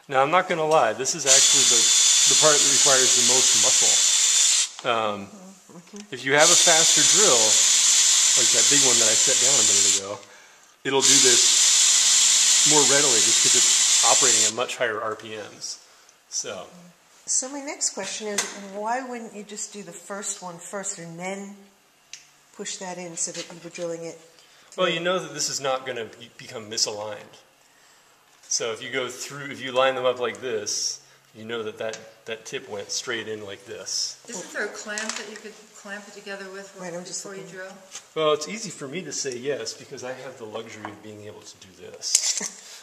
Now, I'm not going to lie. This is actually the part that requires the most muscle. If you have a faster drill, like that big one that I set down a minute ago, it'll do this more readily just because it's operating at much higher RPMs. So my next question is, why wouldn't you just do the first one first and then push that in so that you were drilling it? Well, you know that this is not going to become misaligned. So if you go through, if you line them up like this, you know that tip went straight in like this. Isn't there a clamp that you could clamp it together with before you drill? Well, it's easy for me to say yes because I have the luxury of being able to do this.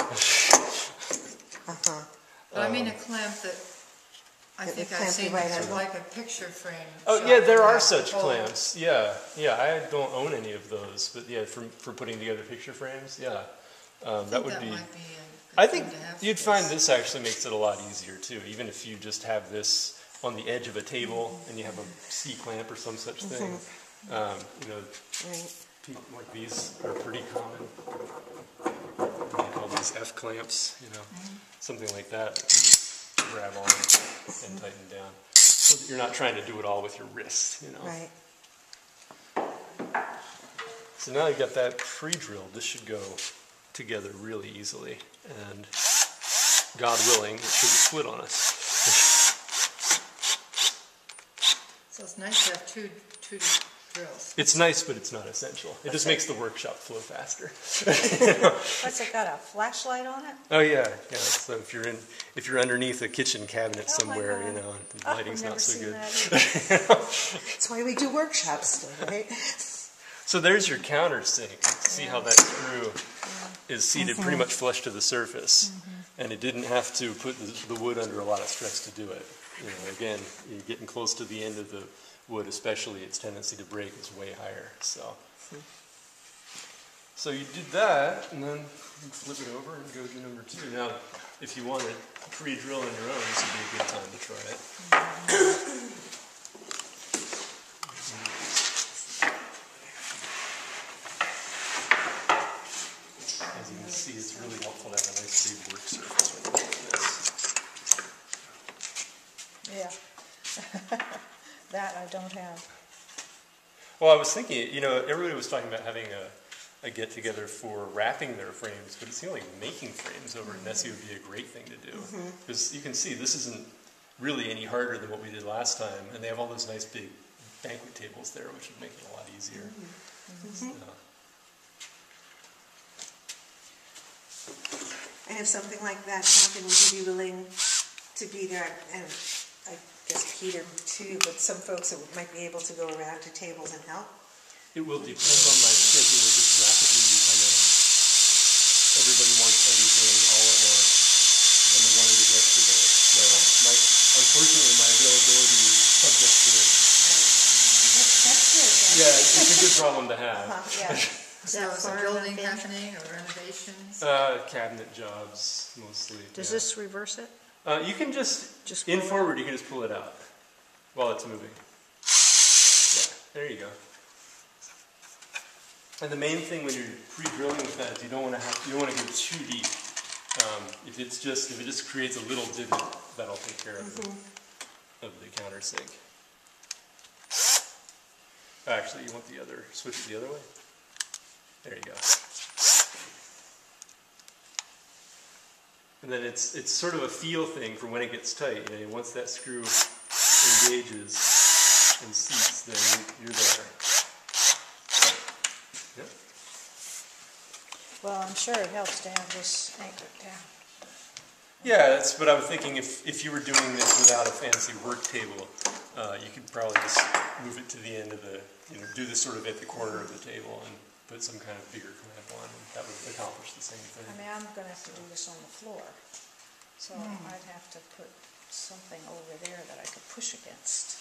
But I mean a clamp that I think I've seen that's like a picture frame. Oh yeah, there are such clamps. Yeah, I don't own any of those, but yeah, for putting together picture frames, yeah, that would be. I think you'd find this actually makes it a lot easier too, even if you just have this on the edge of a table and you have a C clamp or some such thing. You know, like these are pretty common. They call these F clamps, you know, something like that. You can just grab on and tighten down, so that you're not trying to do it all with your wrist, you know. Right. So now you've got that pre-drilled. This should go together really easily, and God willing, it shouldn't split on us. So it's nice to have two drills. It's nice, but it's not essential. It just makes the workshop flow faster. What's it got, a flashlight on it? Oh yeah. So if you're underneath a kitchen cabinet somewhere, you know, the lighting's not so good. That's why we do workshops, right? So there's your countersink. See how that screw is seated pretty much flush to the surface, and it didn't have to put the wood under a lot of stress to do it. You know, again, you're getting close to the end of the wood, especially its tendency to break is way higher. So you did that, and then you flip it over and go to number 2. Now, if you want to pre-drill on your own, this would be a good time to try it. As you can see, it's really helpful to have a nice big work surface like this. Yeah. That I don't have. Well, I was thinking, you know, everybody was talking about having a get-together for wrapping their frames, but it seemed like making frames over at Nessie would be a great thing to do. Because you can see this isn't really any harder than what we did last time, and they have all those nice big banquet tables there, which would make it a lot easier. And if something like that happened, would you be willing to be there? And I guess Peter too, but some folks might be able to go around to tables and help. It will depend on my schedule, which is rapidly becoming, everybody wants everything all at once, and they wanted it yesterday. So unfortunately my availability is subject to it. That's good. Yeah, it's a good problem to have. So is a building happening or renovations? Cabinet jobs, mostly. Does this reverse it? You can just in forward, you can just pull it out while it's moving. Yeah, there you go. And the main thing when you're pre-drilling with that is you don't want to go too deep. If it just creates a little divot, that'll take care of the countersink. Actually, you want switch it the other way. There you go. And then it's sort of a feel thing for when it gets tight. You know, once that screw engages and seats, then you're there. Yep. Well, I'm sure it helps to have this anchored down. Yeah, that's what I was thinking. If you were doing this without a fancy work table, you could probably just move it to the end of do this sort of at the corner of the table and put some kind of bigger clamp on, and that would accomplish the same thing. I mean, I'm going to have to do this on the floor, so I'd have to put something over there that I could push against.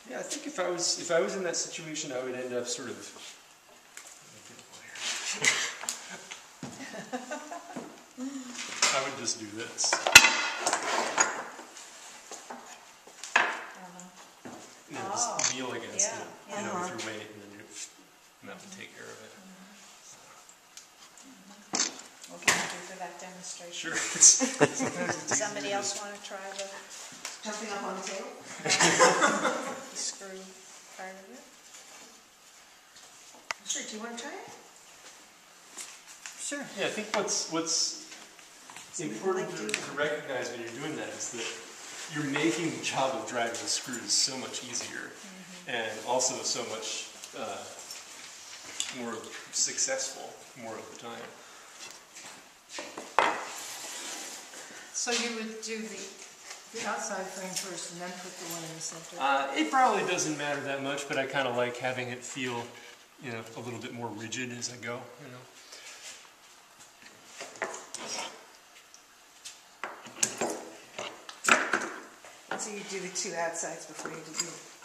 Yeah, I think if I was in that situation, I would end up sort of. I would just do this. You know, just kneel against it, with your weight, and then you have to take care of it. What can you do for that demonstration? Sure. Somebody else want to try the Jumping up on the table? screw part of it? Sure, do you want to try it? Sure. Yeah, I think what's important to recognize when you're doing that is that you're making the job of driving the screws so much easier, and also so much more successful more of the time. So you would do the outside frame first and then put the one in the center? It probably doesn't matter that much, but I kind of like having it feel, you know, a little bit more rigid as I go, you know. So you do the two outsides before you do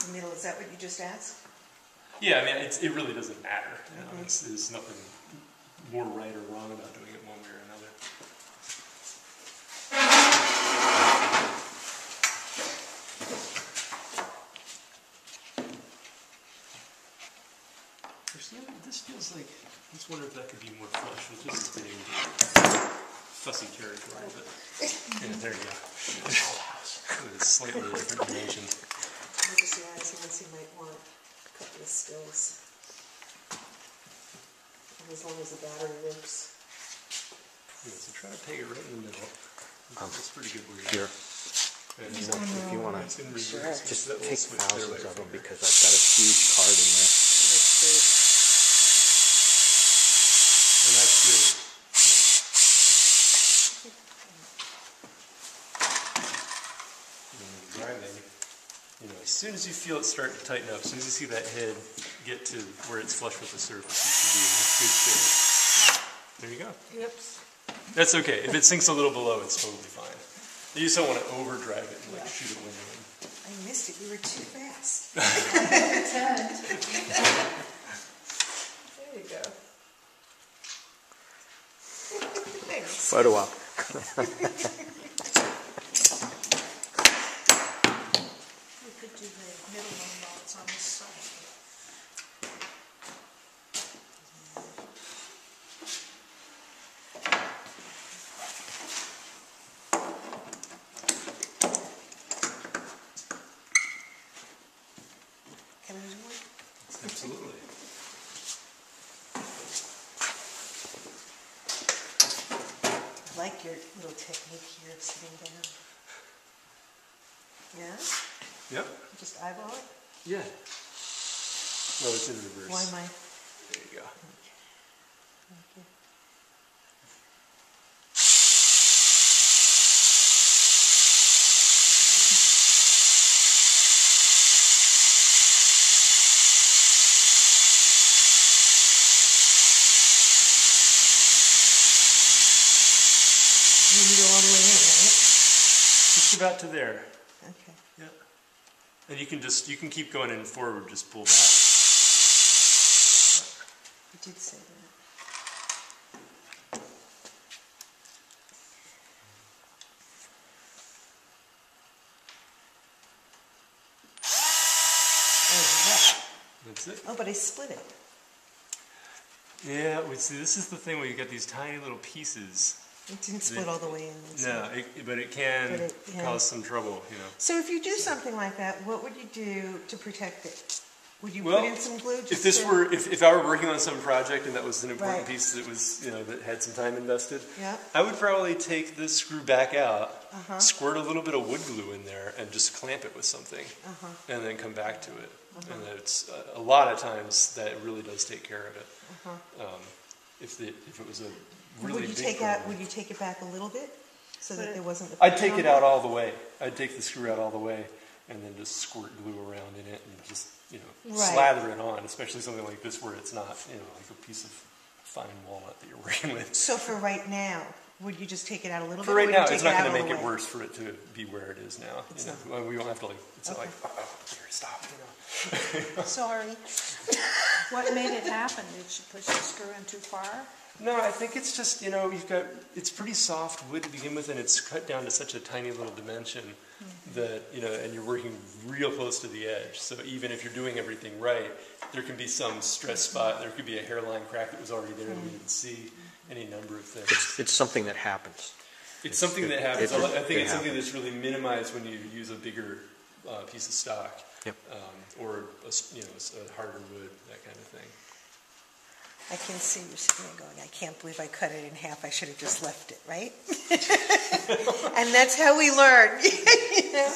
the middle. Is that what you just asked? Yeah, I mean, it really doesn't matter. You know, there's nothing more right or wrong about doing it one way or another. This feels like, I just wonder if that could be more flush with just getting fussy territory, but yeah, there you go. With a slightly different dimension. I'll just add someone you might want a couple of stills. And as long as the battery works. Yeah, so try to peg it right in the middle. That's pretty good where Here. If you want to, just take thousands of them because I've got a huge card in there. And that's good. Driving, you know, as soon as you feel it start to tighten up, as soon as you see that head get to where it's flush with the surface, you should be in a good shape. There you go. Yep. That's okay. If it sinks a little below, it's totally fine. You just don't want to overdrive it and like shoot it when you're in. I missed it. You were too fast. There you go. Thanks. Photo op. We could do the middle one while it's on this side. Can I do one? Absolutely. I like your little technique here of sitting down. Yeah? Yep. Just eyeball it? Yeah. Well, it's in reverse. Why am I? There you go. Thank you. You can go all the way in, right? Just about to there. Okay. Yeah. And you can keep going in forward, just pull back. You did say that. That's it. Oh, but I split it. Yeah, we see, this is the thing where you get these tiny little pieces. It didn't split all the way in. No, but it can cause some trouble, you know. So if you do something like that, what would you do to protect it? Would you Well, put in some glue? if I were working on some project and that was an important Right. piece that was, you know, that had some time invested, Yeah. I would probably take this screw back out, squirt a little bit of wood glue in there, and just clamp it with something, and then come back to it. And it's a lot of times that really does take care of it. If it was a really Would you big take problem. Would you take it back a little bit so that there wasn't? The I'd take it out all the way. I'd take the screw out all the way, and then just squirt glue around in it, and just slather it on. Especially something like this where it's not like a piece of fine walnut that you're working with. So for right now, would you just take it out a little bit? For or right would you now, take it's not out going to all make the it way? worse for it to be where it is now. We won't have to it's not like, here, stop. Sorry. What made it happen? Did you push the screw in too far? No, I think it's just, it's pretty soft wood to begin with, and it's cut down to such a tiny little dimension that, and you're working real close to the edge. So even if you're doing everything right, there can be some stress spot. There could be a hairline crack that was already there that we didn't see. any number of things. It's something that happens. It's something that happens. I think it's something that's really minimized when you use a bigger piece of stock, or a harder wood, that kind of thing. I can see you sitting there going, I can't believe I cut it in half. I should have just left it, right? And that's how we learn. You know?